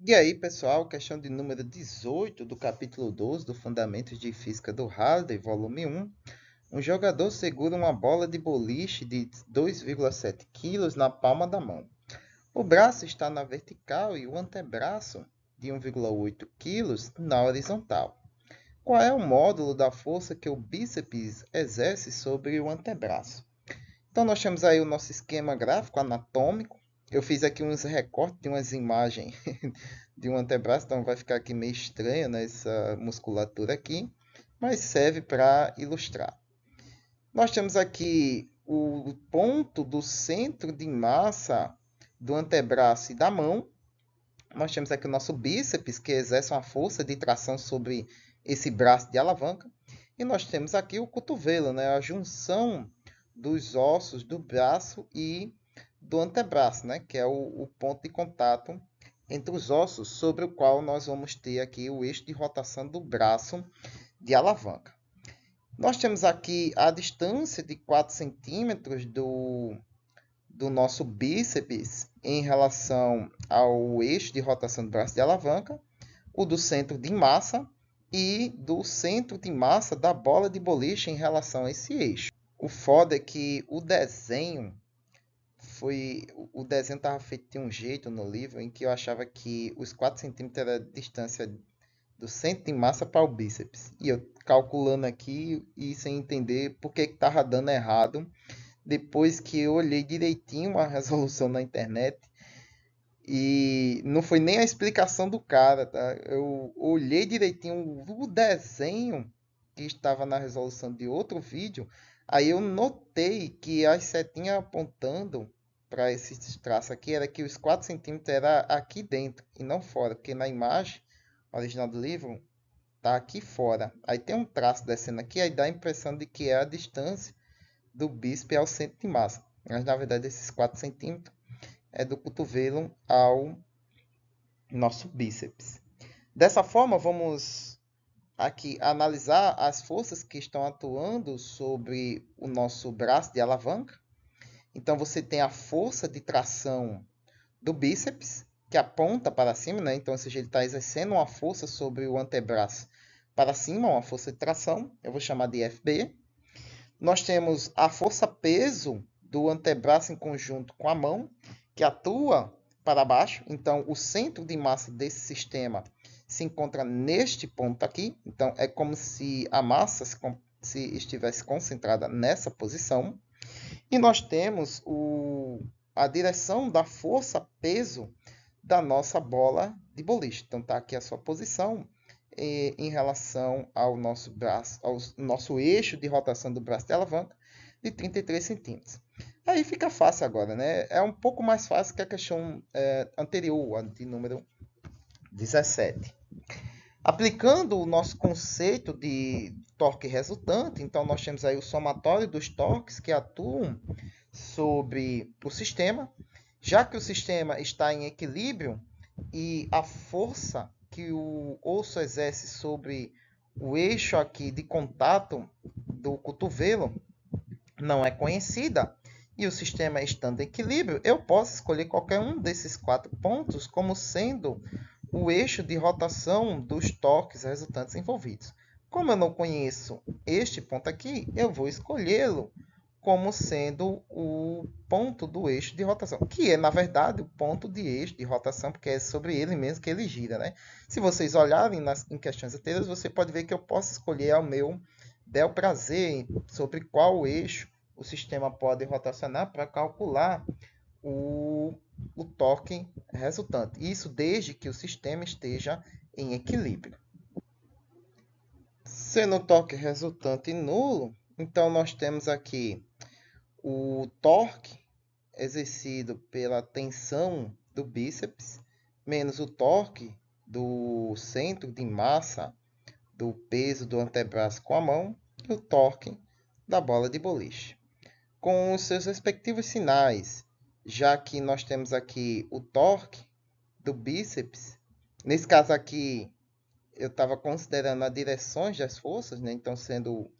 E aí, pessoal, questão de número 18 do capítulo 12 do Fundamentos de Física do Halliday, volume 1. Um jogador segura uma bola de boliche de 2,7 kg na palma da mão. O braço está na vertical e o antebraço, de 1,8 kg, na horizontal. Qual é o módulo da força que o bíceps exerce sobre o antebraço? Então, nós temos aí o nosso esquema gráfico anatômico. Eu fiz aqui uns recortes de umas imagens de um antebraço, então vai ficar aqui meio estranho, né, essa musculatura aqui, mas serve para ilustrar. Nós temos aqui o ponto do centro de massa do antebraço e da mão. Nós temos aqui o nosso bíceps, que exerce uma força de tração sobre esse braço de alavanca. E nós temos aqui o cotovelo, né, a junção dos ossos do braço e do antebraço, né, que é o ponto de contato entre os ossos, sobre o qual nós vamos ter aqui o eixo de rotação do braço de alavanca. Nós temos aqui a distância de 4 centímetros do nosso bíceps em relação ao eixo de rotação do braço de alavanca, o do centro de massa e do centro de massa da bola de boliche em relação a esse eixo. O foda é que o desenho estava feito de um jeito no livro em que eu achava que os 4 centímetros era a distância do centro de massa para o bíceps. E eu calculando aqui e sem entender por que estava dando errado. Depois que eu olhei direitinho a resolução na internet, e não foi nem a explicação do cara, tá? Eu olhei direitinho o desenho que estava na resolução de outro vídeo, aí eu notei que as setinhas apontando para esse traço aqui era que os 4 centímetros era aqui dentro e não fora, porque na imagem original do livro tá aqui fora. Aí tem um traço descendo aqui, aí dá a impressão de que é a distância do bíceps ao centro de massa. Mas na verdade esses 4 centímetros é do cotovelo ao nosso bíceps. Dessa forma, vamos aqui analisar as forças que estão atuando sobre o nosso braço de alavanca. Então, você tem a força de tração do bíceps, que aponta para cima, né? Então, ou seja, ele está exercendo uma força sobre o antebraço para cima, uma força de tração, eu vou chamar de FB. Nós temos a força-peso do antebraço em conjunto com a mão, que atua para baixo. Então, o centro de massa desse sistema se encontra neste ponto aqui. Então, é como se a massa se estivesse concentrada nessa posição. E nós temos a direção da força-peso da nossa bola de boliche. Então, está aqui a sua posição em relação ao nosso braço, ao nosso eixo de rotação do braço de alavanca, de 33 centímetros. Aí fica fácil agora, né? É um pouco mais fácil que a questão anterior, a de número 17. Aplicando o nosso conceito de torque resultante, então nós temos aí o somatório dos torques que atuam sobre o sistema, já que o sistema está em equilíbrio e a força que o osso exerce sobre o eixo aqui de contato do cotovelo não é conhecida e o sistema estando em equilíbrio, eu posso escolher qualquer um desses 4 pontos como sendo o eixo de rotação dos torques resultantes envolvidos. Como eu não conheço este ponto aqui, eu vou escolhê-lo como sendo o ponto do eixo de rotação, que é, na verdade, o ponto de eixo de rotação, porque é sobre ele mesmo que ele gira, né? Se vocês olharem em questões anteriores, você pode ver que eu posso escolher ao meu bel prazer sobre qual eixo o sistema pode rotacionar para calcular o torque resultante. Isso desde que o sistema esteja em equilíbrio. Sendo o torque resultante nulo, então nós temos aqui o torque exercido pela tensão do bíceps menos o torque do centro de massa do peso do antebraço com a mão e o torque da bola de boliche, com os seus respectivos sinais, já que nós temos aqui o torque do bíceps. Nesse caso aqui, eu estava considerando as direções das forças, né? Então sendo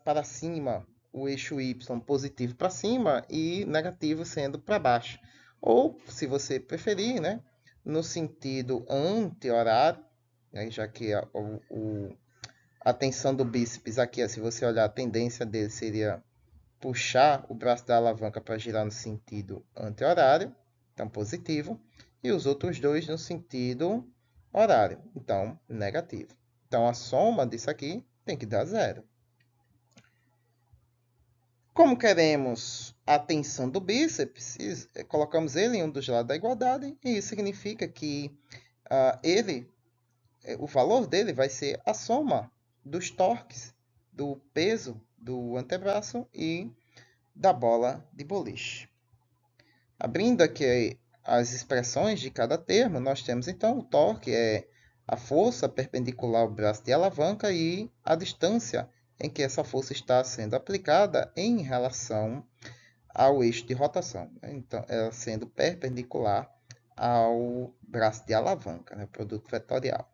para cima o eixo Y positivo para cima e negativo sendo para baixo. Ou, se você preferir, né, no sentido anti-horário, né, já que a tensão do bíceps aqui, se você olhar, a tendência dele seria puxar o braço da alavanca para girar no sentido anti-horário, então positivo, e os outros dois no sentido horário, então negativo. Então a soma disso aqui tem que dar zero. Como queremos a tensão do bíceps, colocamos ele em um dos lados da igualdade, e isso significa que o valor dele vai ser a soma dos torques do peso do antebraço e da bola de boliche. Abrindo aqui as expressões de cada termo, nós temos então o torque, é a força perpendicular ao braço de alavanca e a distância em que essa força está sendo aplicada em relação ao eixo de rotação. Então, ela sendo perpendicular ao braço de alavanca, né, produto vetorial.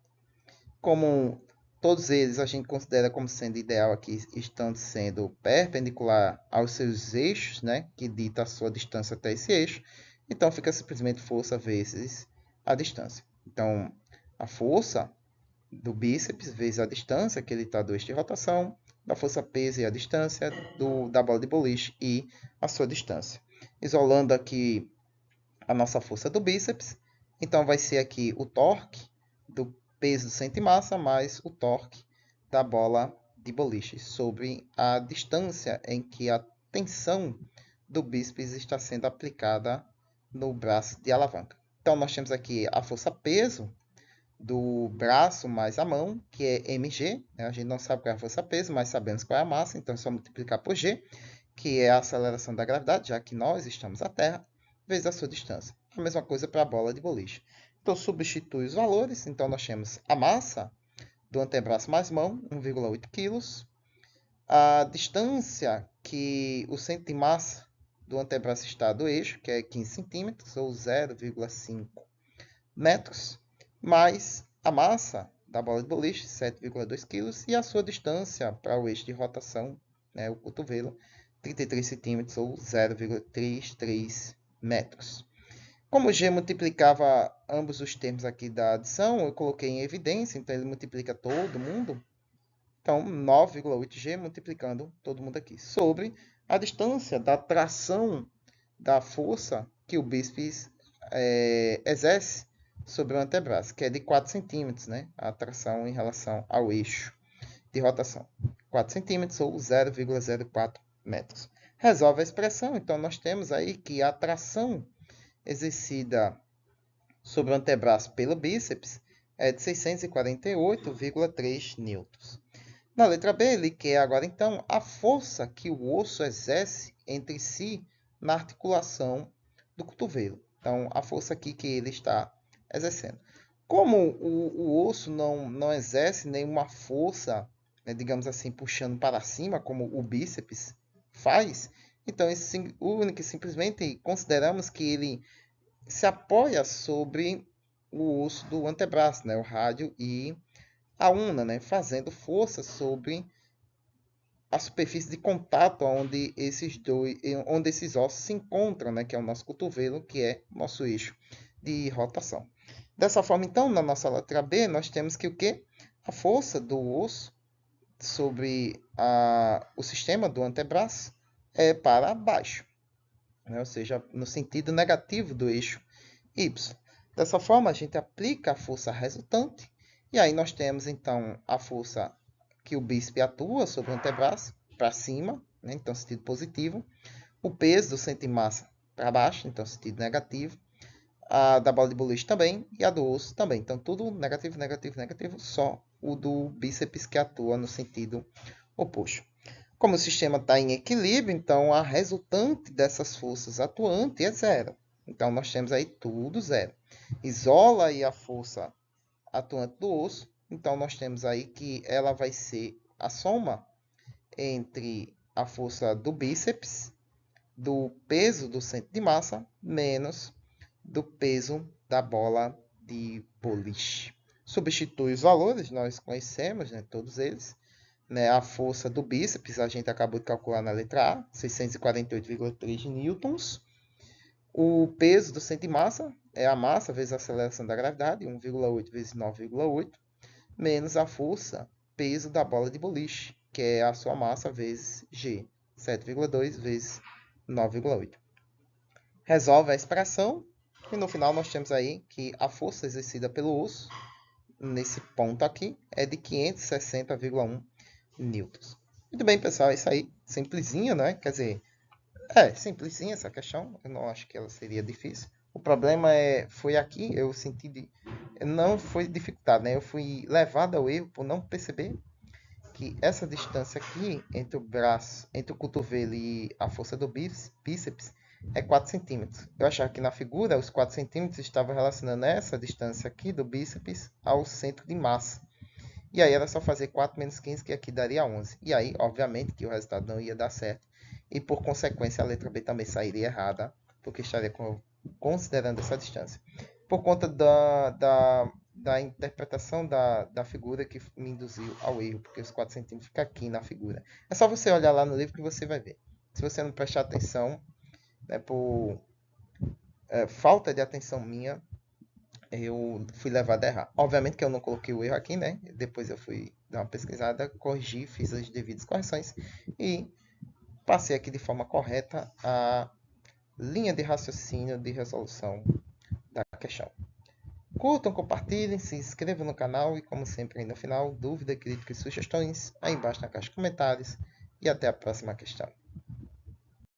Como todos eles a gente considera como sendo ideal aqui, estando sendo perpendicular aos seus eixos, né, que dita a sua distância até esse eixo, então fica simplesmente força vezes a distância. Então, a força do bíceps vezes a distância que ele está do eixo de rotação, da força peso e a distância da bola de boliche e a sua distância. Isolando aqui a nossa força do bíceps, então vai ser aqui o torque do peso do centro de massa mais o torque da bola de boliche sobre a distância em que a tensão do bíceps está sendo aplicada no braço de alavanca. Então, nós temos aqui a força peso do braço mais a mão, que é mg. Né? A gente não sabe qual é a força peso, mas sabemos qual é a massa, então é só multiplicar por g, que é a aceleração da gravidade, já que nós estamos na Terra, vezes a sua distância. A mesma coisa para a bola de boliche. Então, substitui os valores. Então, nós temos a massa do antebraço mais mão, 1,8 kg. A distância que o centro de massa do antebraço está do eixo, que é 15 centímetros, ou 0,5 metros, mais a massa da bola de boliche, 7,2 kg, e a sua distância para o eixo de rotação, né, o cotovelo, 33 centímetros, ou 0,33 metros. Como o G multiplicava ambos os termos aqui da adição, eu coloquei em evidência, então ele multiplica todo mundo. Então, 9,8G multiplicando todo mundo aqui, sobre a distância da tração da força que o bíceps exerce sobre o antebraço, que é de 4 centímetros, né? A tração em relação ao eixo de rotação. 4 centímetros ou 0,04 metros. Resolve a expressão, então nós temos aí que a tração exercida sobre o antebraço pelo bíceps é de 648,3 newtons. Na letra B, ele quer agora então a força que o osso exerce entre si na articulação do cotovelo. Então, a força aqui que ele está exercendo. Como o osso não exerce nenhuma força, né, digamos assim, puxando para cima, como o bíceps faz, então, único e simplesmente consideramos que ele se apoia sobre o osso do antebraço, né, o rádio e a una, né, fazendo força sobre a superfície de contato onde esses ossos se encontram, né, que é o nosso cotovelo, que é o nosso eixo de rotação. Dessa forma, então, na nossa letra B, nós temos que o quê? A força do osso sobre o sistema do antebraço é para baixo, né? Ou seja, no sentido negativo do eixo Y. Dessa forma, a gente aplica a força resultante, e aí nós temos, então, a força que o bíceps atua sobre o antebraço, para cima, né? Então, sentido positivo. O peso do centro de massa para baixo, então, sentido negativo. A da bola de boliche também, e a do osso também. Então, tudo negativo, negativo, negativo, só o do bíceps que atua no sentido oposto. Como o sistema está em equilíbrio, então a resultante dessas forças atuantes é zero. Então, nós temos aí tudo zero. Isola aí a força atuante do osso. Então, nós temos aí que ela vai ser a soma entre a força do bíceps, do peso do centro de massa, menos do peso da bola de boliche. Substitui os valores, nós conhecemos, né, todos eles. Né, a força do bíceps, a gente acabou de calcular na letra A, 648,3 newtons. O peso do centro de massa, é a massa vezes a aceleração da gravidade, 1,8 vezes 9,8, menos a força, peso da bola de boliche, que é a sua massa vezes g, 7,2 vezes 9,8. Resolve a expressão e no final nós temos aí que a força exercida pelo osso, nesse ponto aqui, é de 560,1 newtons. Muito bem, pessoal, é isso aí. Simplesinho, né? Quer dizer, simplesinha essa questão. Eu não acho que ela seria difícil. O problema foi aqui, eu senti não foi dificuldade, né? Eu fui levado ao erro por não perceber que essa distância aqui entre o braço, entre o cotovelo e a força do bíceps é 4 centímetros. Eu achava que na figura os 4 centímetros estavam relacionando essa distância aqui do bíceps ao centro de massa. E aí era só fazer 4 menos 15, que aqui daria 11. E aí, obviamente, que o resultado não ia dar certo. E por consequência, a letra B também sairia errada, porque estaria considerando essa distância. Por conta da interpretação da figura que me induziu ao erro, porque os 4 centímetros ficam aqui na figura. É só você olhar lá no livro que você vai ver. Se você não prestar atenção, né, por falta de atenção minha, eu fui levado a errar. Obviamente que eu não coloquei o erro aqui, né? Depois eu fui dar uma pesquisada, corrigi, fiz as devidas correções e passei aqui de forma correta a linha de raciocínio de resolução da questão. Curtam, compartilhem, se inscrevam no canal e, como sempre, aí no final, dúvida, críticas e sugestões aí embaixo na caixa de comentários. E até a próxima questão.